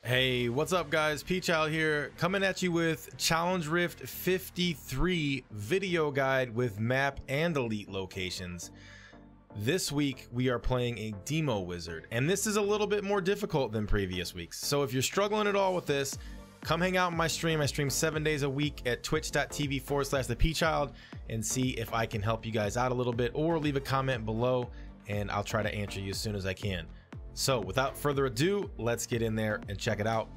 Hey, what's up guys? Pchild here, coming at you with Challenge Rift 53 video guide with map and elite locations. This week we are playing a demo wizard, and this is a little bit more difficult than previous weeks. So if you're struggling at all with this, come hang out in my stream. I stream 7 days a week at twitch.tv/the Pchild and see if I can help you guys out a little bit, or leave a comment below and I'll try to answer you as soon as I can. So without further ado, let's get in there and check it out.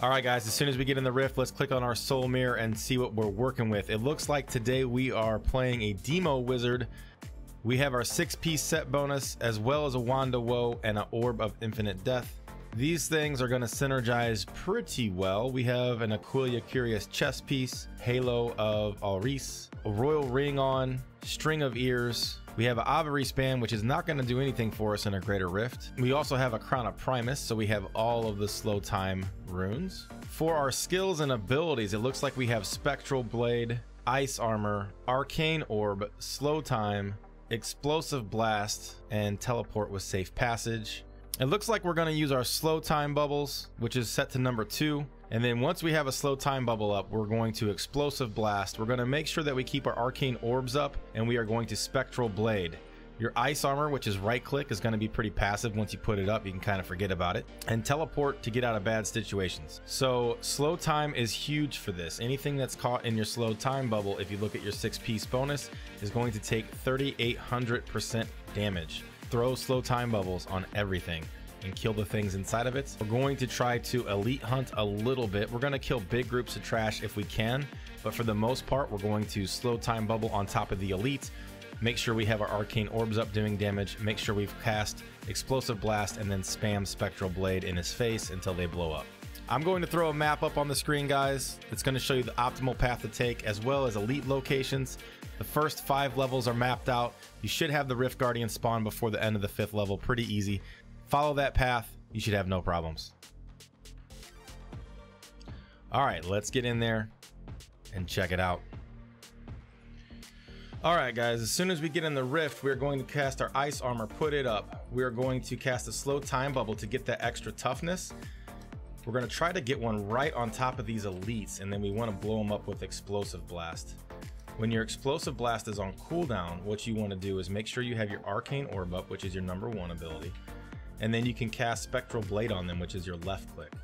All right guys, as soon as we get in the rift, let's click on our soul mirror and see what we're working with. It looks like today we are playing a demo wizard. We have our 6-piece set bonus, as well as a wand of woe and an orb of infinite death. These things are going to synergize pretty well. We have an Aquila Curious chest piece, halo of Alris, a royal ring on, string of ears. We have an Avari span, which is not going to do anything for us in a greater rift. We also have a crown of Primus, so we have all of the slow time runes. For our skills and abilities, it looks like we have spectral blade, ice armor, arcane orb, slow time, explosive blast, and teleport with safe passage. It looks like we're going to use our slow time bubbles, which is set to number 2. And then once we have a slow time bubble up, we're going to explosive blast. We're going to make sure that we keep our arcane orbs up, and we are going to spectral blade. Your ice armor, which is right click, is going to be pretty passive. Once you put it up, you can kind of forget about it. And teleport to get out of bad situations. So slow time is huge for this. Anything that's caught in your slow time bubble, if you look at your 6-piece bonus, is going to take 3,800% damage. Throw slow time bubbles on everything and kill the things inside of it. We're going to try to elite hunt a little bit. We're going to kill big groups of trash if we can, but for the most part, we're going to slow time bubble on top of the elite. Make sure we have our arcane orbs up doing damage. Make sure we've cast explosive blast and then spam spectral blade in his face until they blow up. I'm going to throw a map up on the screen, guys. It's going to show you the optimal path to take, as well as elite locations. The first 5 levels are mapped out. You should have the Rift Guardian spawn before the end of the 5th level. Pretty easy. Follow that path. You should have no problems. All right, let's get in there and check it out. All right, guys, as soon as we get in the rift, we're going to cast our ice armor, put it up. We're going to cast a slow time bubble to get that extra toughness. We're going to try to get one right on top of these elites, and then we want to blow them up with explosive blast. When your explosive blast is on cooldown, what you want to do is make sure you have your arcane orb up, which is your number 1 ability, and then you can cast spectral blade on them, which is your left click.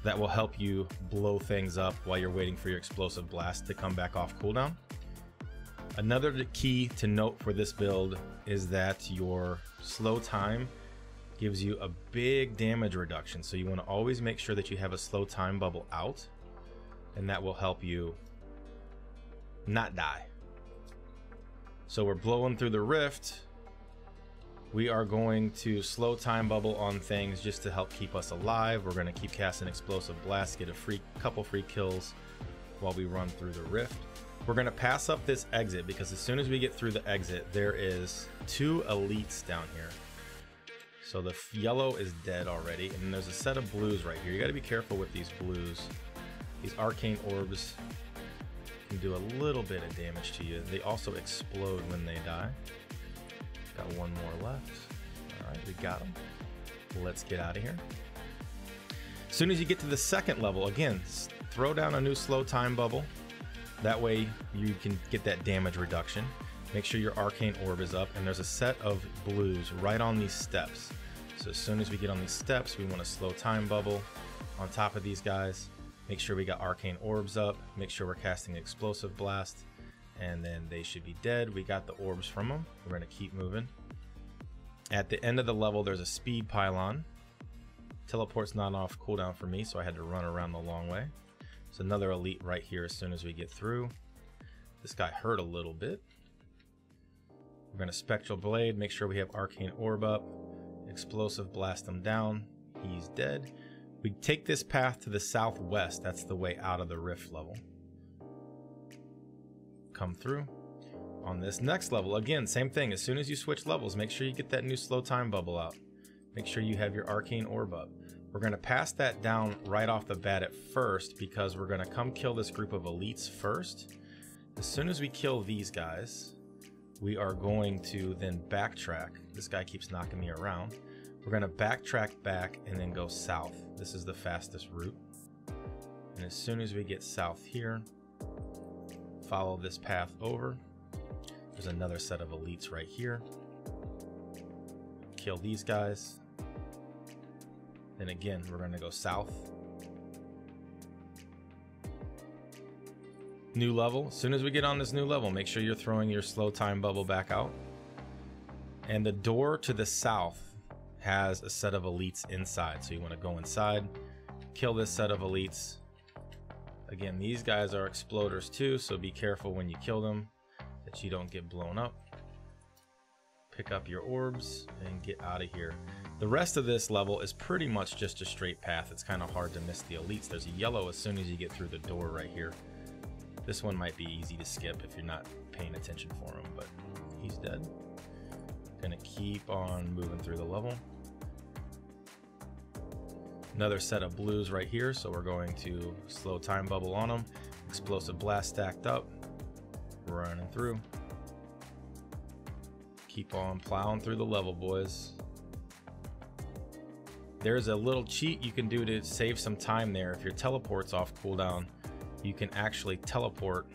That will help you blow things up while you're waiting for your explosive blast to come back off cooldown. Another key to note for this build is that your slow time gives you a big damage reduction, so you want to always make sure that you have a slow time bubble out, and that will help you not die. So we're blowing through the rift. We are going to slow time bubble on things just to help keep us alive. We're going to keep casting explosive blast, get a couple free kills while we run through the rift. We're going to pass up this exit, because as soon as we get through the exit, there is 2 elites down here. So the yellow is dead already, and there's a set of blues right here. You got to be careful with these blues. These arcane orbs can do a little bit of damage to you. They also explode when they die. Got 1 more left. All right, we got them. Let's get out of here. As soon as you get to the 2nd level, again, throw down a new slow time bubble. That way you can get that damage reduction. Make sure your arcane orb is up, and there's a set of blues right on these steps. So as soon as we get on these steps, we want to slow time bubble on top of these guys. Make sure we got arcane orbs up. Make sure we're casting explosive blast, and then they should be dead. We got the orbs from them. We're going to keep moving. At the end of the level, there's a speed pylon. Teleport's not off cooldown for me, so I had to run around the long way. There's another elite right here as soon as we get through. This guy hurt a little bit. We're going to spectral blade, make sure we have arcane orb up, explosive blast him down. He's dead. We take this path to the southwest. That's the way out of the rift level. Come through. On this next level, again, same thing. As soon as you switch levels, make sure you get that new slow time bubble out. Make sure you have your arcane orb up. We're going to pass that down right off the bat at first, because we're going to come kill this group of elites first. As soon as we kill these guys, we are going to then backtrack. This guy keeps knocking me around. We're going to backtrack back and then go south. This is the fastest route. And as soon as we get south here, follow this path over. There's another set of elites right here. Kill these guys. Then again, we're going to go south. New level. As soon as we get on this new level, make sure you're throwing your slow time bubble back out. And the door to the south has a set of elites inside. So you want to go inside, kill this set of elites. Again, these guys are exploders too, so be careful when you kill them that you don't get blown up. Pick up your orbs and get out of here. The rest of this level is pretty much just a straight path. It's kind of hard to miss the elites. There's a yellow as soon as you get through the door right here. This one might be easy to skip if you're not paying attention for him, but he's dead. Gonna keep on moving through the level. Another set of blues right here, so we're going to slow time bubble on them. Explosive blast stacked up. Running through. Keep on plowing through the level, boys. There's a little cheat you can do to save some time there. If your teleport's off cooldown, you can actually teleport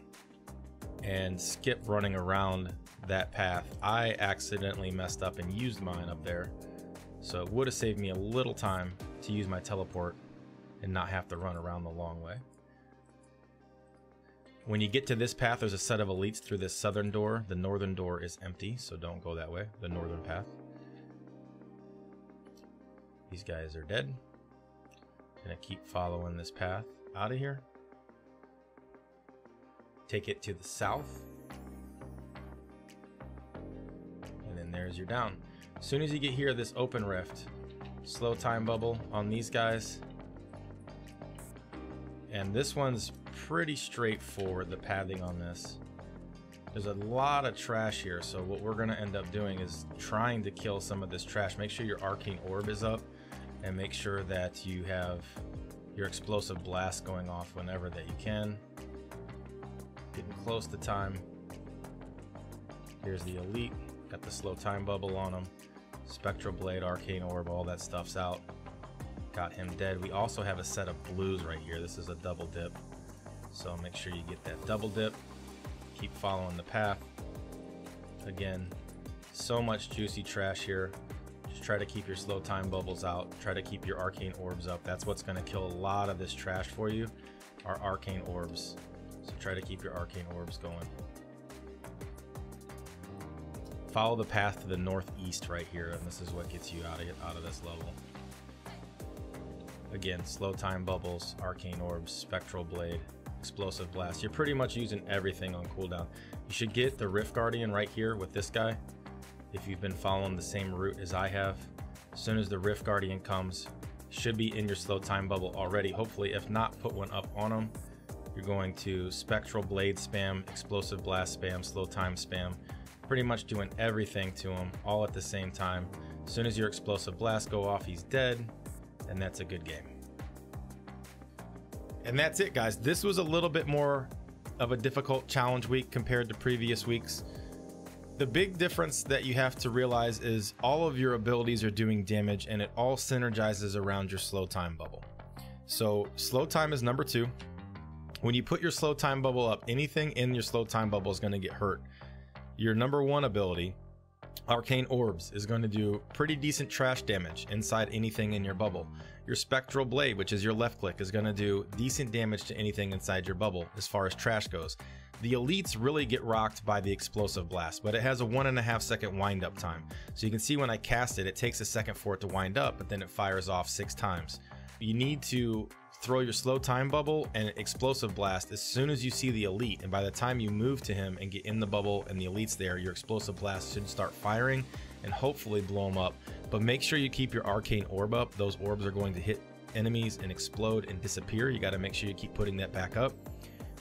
and skip running around that path. I accidentally messed up and used mine up there, so it would have saved me a little time to use my teleport and not have to run around the long way. When you get to this path, there's a set of elites through this southern door. The northern door is empty, so don't go that way, the northern path. These guys are dead. Gonna keep following this path out of here. Take it to the south. And then there's your down. As soon as you get here, this open rift, slow time bubble on these guys. And this one's pretty straightforward, the pathing on this. There's a lot of trash here, so what we're gonna end up doing is trying to kill some of this trash. Make sure your arcane orb is up, and make sure that you have your explosive blast going off whenever that you can. Getting close to time. Here's the elite. Got the slow time bubble on him. Spectral blade, arcane orb, all that stuff's out. Got him dead. We also have a set of blues right here. This is a double dip, so make sure you get that double dip. Keep following the path. Again, so much juicy trash here. Just try to keep your slow time bubbles out. Try to keep your arcane orbs up. That's what's going to kill a lot of this trash for you, are arcane orbs. So try to keep your arcane orbs going. Follow the path to the northeast right here, and this is what gets you out of this level. Again, slow time bubbles, arcane orbs, spectral blade, explosive blast. You're pretty much using everything on cooldown. You should get the Rift Guardian right here with this guy if you've been following the same route as I have. As soon as the Rift Guardian comes, should be in your slow time bubble already. Hopefully, if not, put one up on him. You're going to spectral blade spam, explosive blast spam, slow time spam. Pretty much doing everything to him all at the same time. As soon as your explosive blast go off, he's dead, and that's a good game. And that's it, guys. This was a little bit more of a difficult challenge week compared to previous weeks. The big difference that you have to realize is all of your abilities are doing damage, and it all synergizes around your slow time bubble. So slow time is number 2. When you put your slow time bubble up, anything in your slow time bubble is going to get hurt. Your number 1 ability, Arcane Orbs, is going to do pretty decent trash damage inside anything in your bubble. Your Spectral Blade, which is your left click, is going to do decent damage to anything inside your bubble as far as trash goes. The elites really get rocked by the Explosive Blast, but it has a 1.5 second wind up time. So you can see when I cast it, it takes a second for it to wind up, but then it fires off 6 times. You need to throw your slow time bubble and explosive blast as soon as you see the elite, and by the time you move to him and get in the bubble and the elites there, your explosive blast should start firing and hopefully blow them up. But make sure you keep your arcane orb up. Those orbs are going to hit enemies and explode and disappear. You got to make sure you keep putting that back up.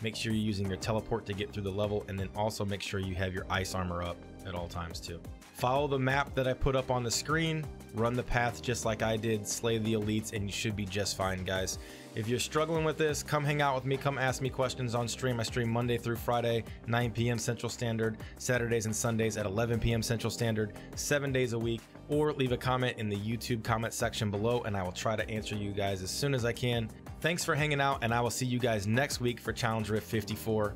Make sure you're using your teleport to get through the level, and then also make sure you have your ice armor up at all times too. Follow the map that I put up on the screen, run the path just like I did, slay the elites, and you should be just fine, guys. If you're struggling with this, come hang out with me, come ask me questions on stream. I stream Monday through Friday, 9 p.m. Central Standard, Saturdays and Sundays at 11 p.m. Central Standard, 7 days a week, or leave a comment in the YouTube comment section below, and I will try to answer you guys as soon as I can. Thanks for hanging out, and I will see you guys next week for Challenge Rift 54.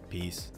Peace.